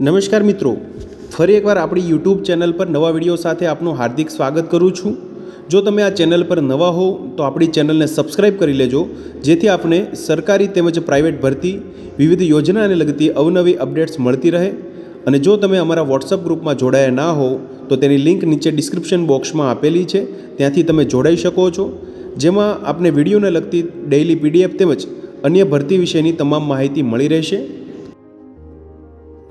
નમસ્કાર મિત્રો, ફરી એકવાર આપણી યુટ્યુબ ચેનલ પર નવા વિડીયો સાથે આપનું હાર્દિક સ્વાગત કરું છું। જો તમે આ ચેનલ પર નવા હો તો આપણી ચેનલને સબસ્ક્રાઈબ કરી લેજો, જેથી આપને સરકારી તેમજ પ્રાઇવેટ ભરતી વિવિધ યોજનાને લગતી અવનવી અપડેટ્સ મળતી રહે। અને જો તમે અમારા વોટ્સઅપ ગ્રુપમાં જોડાયા ના હો તો તેની લિંક નીચે ડિસ્ક્રિપ્શન બોક્સમાં આપેલી છે, ત્યાંથી તમે જોડાઈ શકો છો, જેમાં આપને વિડીયોને લગતી ડેઇલી પીડીએફ તેમજ અન્ય ભરતી વિશેની તમામ માહિતી મળી રહેશે।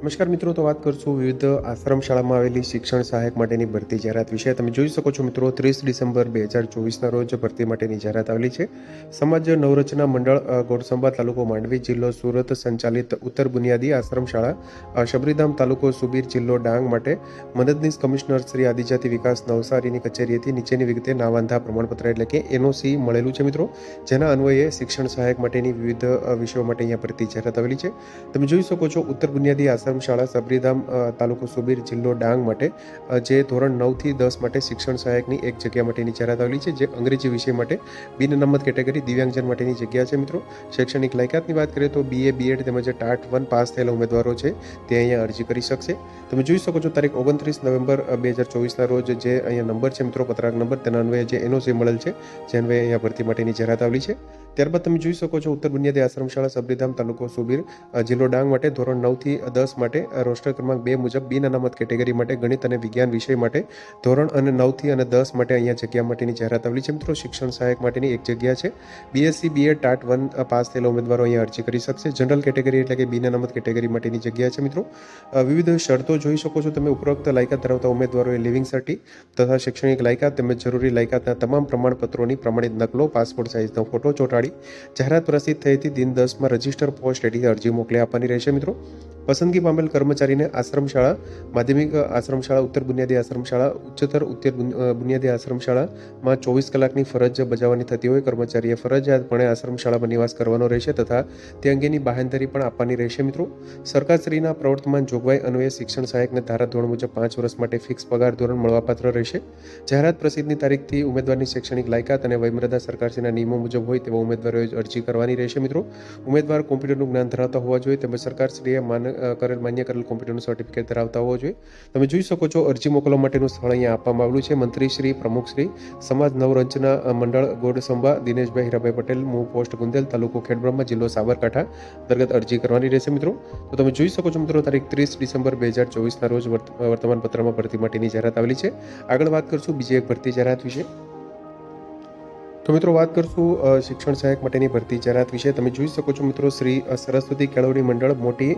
નમસ્કાર મિત્રો, તો વાત કરશું વિવિધ આશ્રમ શાળામાં આવેલી શિક્ષણ સહાયક માટેની ભરતી જાહેરાત વિશે। તમે જોઈ શકો છો મિત્રો, 30 ડિસેમ્બર 2024ના રોજ ભરતી માટેની જાહેરાત આવેલી છે। સમાજ નવરચના મંડળ ગોળસંબા તાલુકો માંડવી જિલ્લો સુરત સંચાલિત ઉત્તર બુનિયાદી આશ્રમ શાળા શબરીધામ તાલુકો સુબીર જિલ્લો ડાંગ માટે મદદનીશ કમિશનર શ્રી આદિજાતિ વિકાસ નવસારીની કચેરીએથી નીચેની વિગતે નાવાંધા પ્રમાણપત્ર એટલે કે એનઓસી મળેલું છે મિત્રો, જેના અન્વયે શિક્ષણ સહાયક માટેની વિવિધ વિષયો માટે અહીંયા ભરતી જાહેરાત આવેલી છે। તમે જોઈ શકો છો, ઉત્તર બુનિયાદી આશ્રમ શાળા સબરીધામ તાલુકો સુબીર જિલ્લો ડાંગ માટે જે ધોરણ 9 થી 10 માટે શિક્ષણ સહાયકની એક જગ્યા માટેની જાહેરાત આવેલી છે, જે અંગ્રેજી વિષય માટે બિન અનામત કેટેગરી દિવ્યાંગજન માટેની જગ્યા છે મિત્રો। શૈક્ષણિક લાયકાતની વાત કરીએ તો BA BEd તેમજ ટાટ 1 પાસ થયેલા ઉમેદવારો છે તે અહીંયા અરજી કરી શકશે। તમે જોઈ શકો છો, તારીખ 29 નવેમ્બર 2024ના રોજ જે અહીંયા નંબર છે મિત્રો, પત્રક નંબર, તેના અન્વયે જે એનઓસી મળેલ છે, જે અન્વયે અહીંયા ભરતી માટેની જાહેરાત આવેલી છે। ત્યારબાદ તમે જોઈ શકો છો, ઉત્તર બુનિયાદી આશ્રમ શાળા સબરીધામ તાલુકો સુબીર જિલ્લો ડાંગ માટે ધોરણ 9 થી 10 માટે રોસ્ટર ક્રમાંક 2 મુજબ બિન અનામત કેટેગરી માટે ગણિત અને વિજ્ઞાન વિષય માટે ધોરણ 9 થી 10 માટે અહીંયા જગ્યા માટેની જાહેરાત આવેલી છે મિત્રો। શિક્ષણ સહાયક માટેની એક જગ્યા છે। BSc BEd ટાટ 1 પાસ થયેલા ઉમેદવારો અહીંયા અરજી કરી શકશે। જનરલ કેટેગરી એટલે કે બિન અનામત કેટેગરી માટેની જગ્યા છે મિત્રો। વિવિધ શરતો જોઈ શકો છો તમે। ઉપરોક્ત લાયકાત ધરાવતા ઉમેદવારોએ લિવિંગ સર્ટી તથા શૈક્ષણિક લાયકાત તેમજ જરૂરી લાયકાતના તમામ પ્રમાણપત્રોની પ્રમાણિત નકલો, પાસપોર્ટ સાઇઝનો ફોટો ચોંટાડી જાહેરાત પ્રસિદ્ધ થયેથી દિન 10માં રજિસ્ટર પોસ્ટ એડીથી અરજી મોકલી આપવાની રહેશે મિત્રો। પસંદગી પામેલ કર્મચારીને આશ્રમ શાળા, માધ્યમિક આશ્રમ શાળા, ઉત્તર બુનિયાદી આશ્રમ શાળા, ઉચ્ચતર બુનિયાદી આશ્રમ શાળામાં 24 કલાકની ફરજ બજાવવાની થતી હોય કર્મચારીએ ફરજિયાતપણે આશ્રમ શાળામાં નિવાસ કરવાનો રહેશે તથા તે અંગેની બાહેંધરી પણ આપવાની રહેશે મિત્રો। સરકારશ્રીના પ્રવર્તમાન જોગવાઈ અન્વયે શિક્ષણ સહાયકને ધારાધોરણ મુજબ 5 વર્ષ માટે ફિક્સ પગાર ધોરણ મળવાપાત્ર રહેશે। જાહેરાત પ્રસિદ્ધની તારીખથી ઉમેદવારની શૈક્ષણિક લાયકાત અને વયમર્યાદા સરકારશ્રીના નિયમો મુજબ હોય તેવા ઉમેદવારોએ અરજી કરવાની રહેશે મિત્રો। ઉમેદવાર કોમ્પ્યુટરનું જ્ઞાન ધરાવતા હોવા જોઈએ તેમજ સરકારશ્રીએ માન્ય કરેલ કોમ્પ્યુટરનું સર્ટિફિકેટ ધરાવતા હોવો જોઈએ। તમે જોઈ શકો છો, અરજી મોકલવા માટેનું સ્થળ અહીંયા આપવામાં આવેલું છે। મંત્રીશ્રી, પ્રમુખશ્રી, સમાજ નવરચના મંડળ ગોળસંબા દિનેશભાઈ હીરાભાઈ પટેલ, મૂળ પોસ્ટ ગુંદેલ, તાલુકો ખેડબ્રહ્મા, જિલ્લો સાબરકાંઠા અંતર્ગત અરજી કરવાની રહેશે મિત્રો। તો તમે જોઈ શકો છો મિત્રો, તારીખ 30 ડિસેમ્બર 2024ના રોજ વર્તમાન પત્રમાં ભરતી માટેની જાહેરાત આવેલી છે। આગળ વાત કરશું બીજી એક ભરતી જાહેરાત વિશે। તો મિત્રો, વાત કરશું શિક્ષણ સહાયક માટેની ભરતી જાહેરાત વિશે। તમે જોઈ શકો છો મિત્રો, શ્રી સરસ્વતી કેળવણી મંડળ મોટી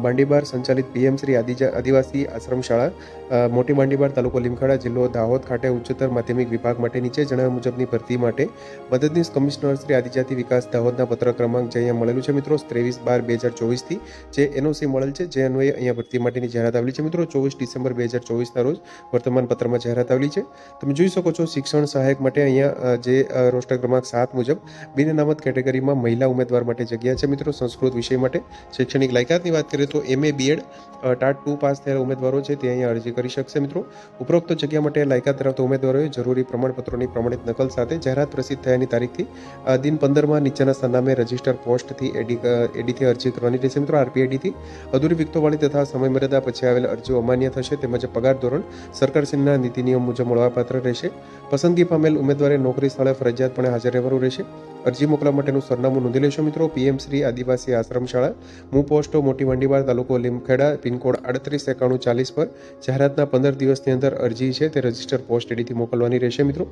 બાંડીબાર સંચાલિત PM શ્રી આદિવાસી આશ્રમ શાળા મોટી બાંડીબાર તાલુકો લીમખેડા જિલ્લો દાહોદ ખાતે ઉચ્ચતર માધ્યમિક વિભાગ માટે નીચે જણાવ્યા મુજબની ભરતી માટે મદદનીશ કમિશનર શ્રી આદિજાતિ વિકાસ દાહોદના પત્ર ક્રમાંક જે અહીંયા મળેલું છે મિત્રો, 23/12/2024થી જે એનઓસી મળેલ છે, જે અન્વયે અહીંયા ભરતી માટેની જાહેરાત આવેલી છે મિત્રો। 24 ડિસેમ્બર 2024ના રોજ વર્તમાન પત્રમાં જાહેરાત આવેલી છે। તમે જોઈ શકો છો, શિક્ષણ સહાયક માટે અહીંયા જે રોસ્ટર ક્રમાંક 7 મુજબ બિન અનામત કેટેગરીમાં મહિલા ઉમેદવાર માટે જગ્યા છે મિત્રો। સંસ્કૃત વિષય માટે શૈક્ષણિક લાયકાતની વાત કરીએ તો MA BEd ટાટ 2 પાસ થયેલા ઉમેદવારો છે તે અહીંયા અરજી કરી શકશે મિત્રો। ઉપરોક્ત જગ્યા માટે લાયકાત ધરાવતા ઉમેદવારોએ જરૂરી પ્રમાણપત્રોની પ્રમાણિત નકલ સાથે જાહેરાત પ્રસિદ્ધ થયાની તારીખથી દિન 15માં નીચેના સરનામે રજિસ્ટર પોસ્ટથી એડીથી અરજી કરવાની રહેશે મિત્રો, RPADથી। અધૂરી વિગતોવાળી તથા સમયમર્યાદા પછી આવેલ અરજીઓ અમાન્ય થશે તેમજ પગાર ધોરણ સરકારશ્રીના નીતિ નિયમ મુજબ મળવાપાત્ર રહેશે। પસંદગી પામેલ ઉમેદવારે નોકરી સ્થળે ફરજિયાતપણે હાજર રહેવાનું રહેશે। અરજી મોકલવા માટેનું સરનામું નોંધી લેશો મિત્રો। PM શ્રી આદિવાસી આશ્રમ શાળા, મૂળ પોસ્ટો મોટી વાંડીબાર તાલુકો લીમખેડા, પિનકોડ 389140 પર જાહેરાતના 15 દિવસની અંદર અરજી છે તે રજિસ્ટર પોસ્ટ એડીથી મોકલવાની રહેશે મિત્રો।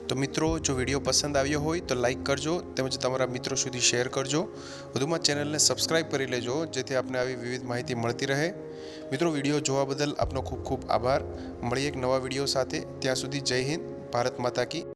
તો મિત્રો, જો વિડીયો પસંદ આવ્યો હોય તો લાઇક કરજો તેમજ તમારા મિત્રો સુધી શેર કરજો। વધુમાં ચેનલને સબસ્ક્રાઈબ કરી લેજો, જેથી આપને આવી વિવિધ માહિતી મળતી રહે। મિત્રો, વિડીયો જોવા બદલ આપનો ખૂબ ખૂબ આભાર। મળીએ એક નવા વિડીયો સાથે, ત્યાં સુધી જય હિન્દ, ભારત માતા કી।